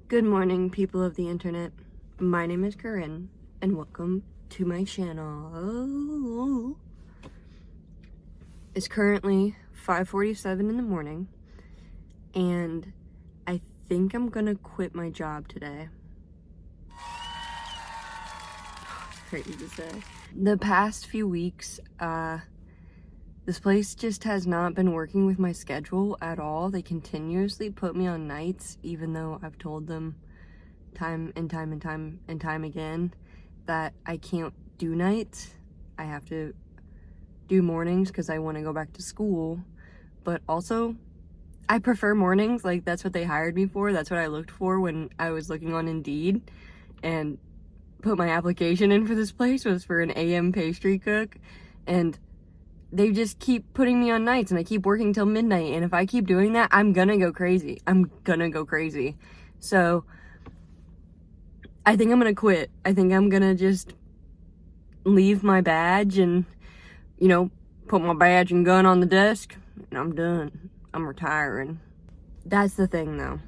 Good morning, people of the internet. My name is Corinne, and welcome to my channel. It's currently 5:47 in the morning, and I think I'm gonna quit my job today. Crazy to say. The past few weeks, this place just has not been working with my schedule at all. They continuously put me on nights, even though I've told them time and time again that I can't do nights. I have to do mornings because I want to go back to school. But also, I prefer mornings. Like, that's what they hired me for. That's what I looked for when I was looking on Indeed and put my application in for this place, was for an AM pastry cook. And they just keep putting me on nights, and I keep working till midnight, and if I keep doing that, I'm gonna go crazy. So I think I'm gonna quit. I think I'm gonna just leave my badge and, put my badge and gun on the desk, and I'm done. I'm retiring. That's the thing, though.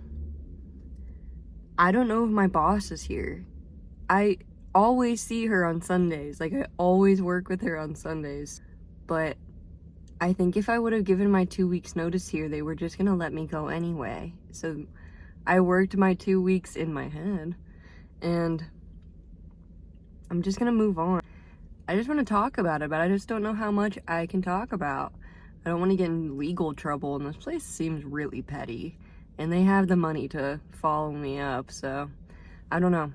I don't know if my boss is here. I always see her on Sundays. Like, I always work with her on Sundays. But I think if I would have given my 2 weeks notice here, they were just gonna let me go anyway. So I worked my 2 weeks in my head, and I'm just gonna move on. I just want to talk about it, but I just don't know how much I can talk about. I don't want to get in legal trouble, and this place seems really petty, and they have the money to follow me up, so I don't know.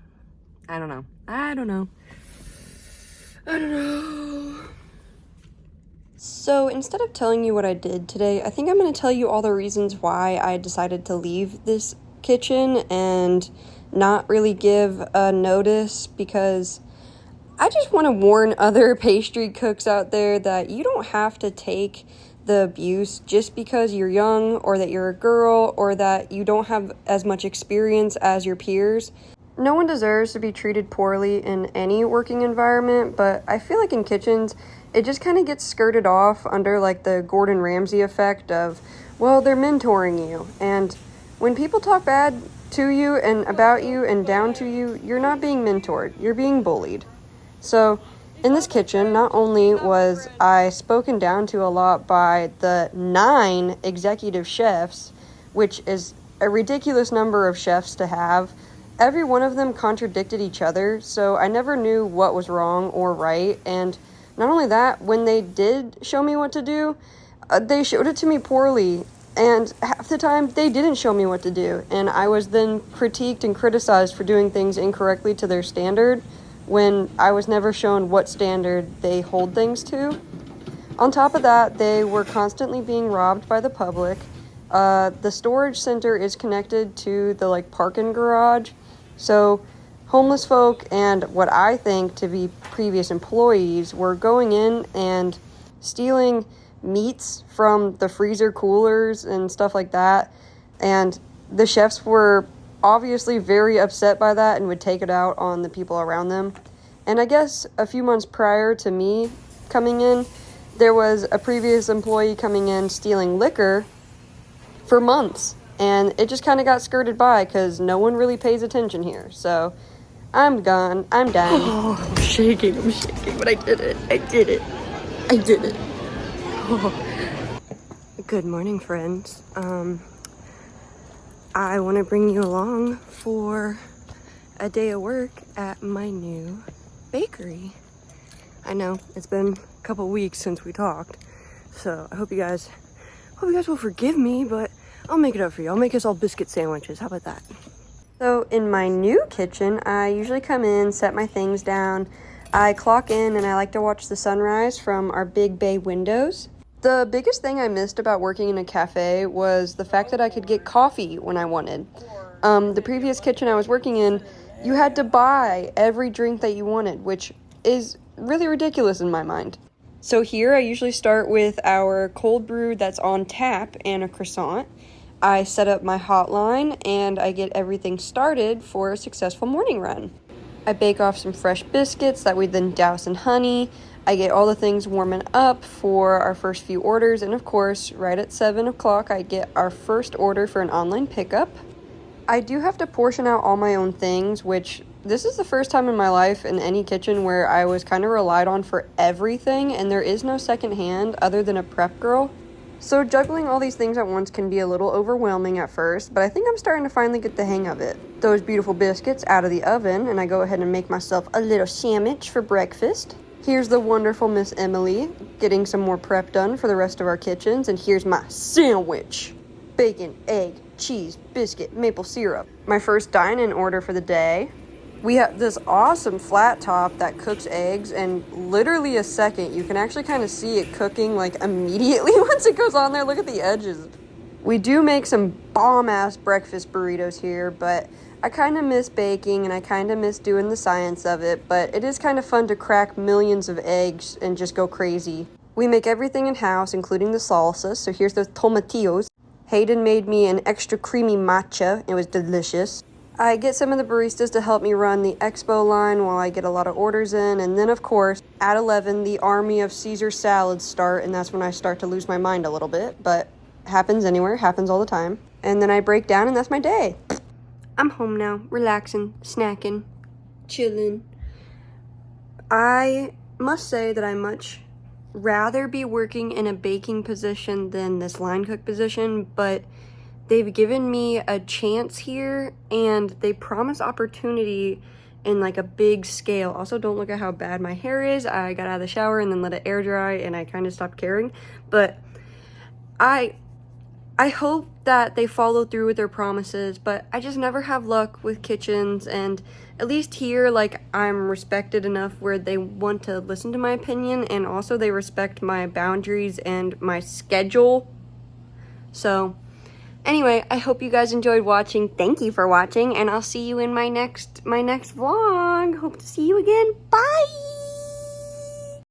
So instead of telling you what I did today, I think I'm going to tell you all the reasons why I decided to leave this kitchen and not really give a notice, because I just want to warn other pastry cooks out there that you don't have to take the abuse just because you're young, or that you're a girl, or that you don't have as much experience as your peers. No one deserves to be treated poorly in any working environment, but I feel like in kitchens, it just kind of gets skirted off under like the Gordon Ramsay effect of, well, they're mentoring you. And when people talk bad to you and about you and down to you, you're not being mentored, you're being bullied. So in this kitchen, not only was I spoken down to a lot by the 9 executive chefs, which is a ridiculous number of chefs to have, every one of them contradicted each other, so I never knew what was wrong or right. And not only that, when they did show me what to do, they showed it to me poorly, and half the time they didn't show me what to do, and I was then critiqued and criticized for doing things incorrectly to their standard when I was never shown what standard they hold things to. On top of that, they were constantly being robbed by the public. The storage center is connected to the parking garage, so homeless folk and what I think to be previous employees were going in and stealing meats from the freezer coolers and stuff like that, and the chefs were obviously very upset by that and would take it out on the people around them. And I guess a few months prior to me coming in, there was a previous employee coming in stealing liquor for months, and it just kind of got skirted by because no one really pays attention here. So I'm done. Oh, I'm shaking, but I did it. Oh. Good morning, friends. I want to bring you along for a day of work at my new bakery. I know it's been a couple weeks since we talked, so I hope you guys will forgive me, but I'll make it up for you. I'll make us all biscuit sandwiches. How about that? So in my new kitchen, I usually come in, set my things down, I clock in, and I like to watch the sunrise from our big bay windows. The biggest thing I missed about working in a cafe was the fact that I could get coffee when I wanted. The previous kitchen I was working in, you had to buy every drink that you wanted, which is really ridiculous in my mind. So here I usually start with our cold brew that's on tap and a croissant. I set up my hotline and I get everything started for a successful morning run. I bake off some fresh biscuits that we then douse in honey. I get all the things warming up for our first few orders, and of course, right at 7 o'clock, I get our first order for an online pickup. I do have to portion out all my own things, which this is the first time in my life in any kitchen where I was kind of relied on for everything, and there is no second hand other than a prep girl. So juggling all these things at once can be a little overwhelming at first, but I think I'm starting to finally get the hang of it. Those beautiful biscuits out of the oven, and I go ahead and make myself a little sandwich for breakfast. Here's the wonderful Miss Emily getting some more prep done for the rest of our kitchens, and here's my sandwich. Bacon, egg, cheese, biscuit, maple syrup. My first dine-in order for the day. We have this awesome flat top that cooks eggs in literally a second. You can actually kind of see it cooking like immediately once it goes on there. Look at the edges. We do make some bomb-ass breakfast burritos here, but I kind of miss baking and I kind of miss doing the science of it, but it is kind of fun to crack millions of eggs and just go crazy. We make everything in-house, including the salsa, so here's the tomatillos. Hayden made me an extra creamy matcha. It was delicious. I get some of the baristas to help me run the expo line while I get a lot of orders in, and then of course at 11 the army of Caesar salads start, and that's when I start to lose my mind a little bit, but happens anywhere, happens all the time. And then I break down and that's my day. I'm home now, relaxing, snacking, chilling. I must say that I much rather be working in a baking position than this line cook position, but they've given me a chance here and they promise opportunity in like a big scale. Also, don't look at how bad my hair is. I got out of the shower and then let it air dry and I kind of stopped caring. But I hope that they follow through with their promises, but I just never have luck with kitchens, and at least here, like, I'm respected enough where they want to listen to my opinion, and also they respect my boundaries and my schedule. So anyway, I hope you guys enjoyed watching. Thank you for watching, and I'll see you in my next vlog. Hope to see you again. Bye!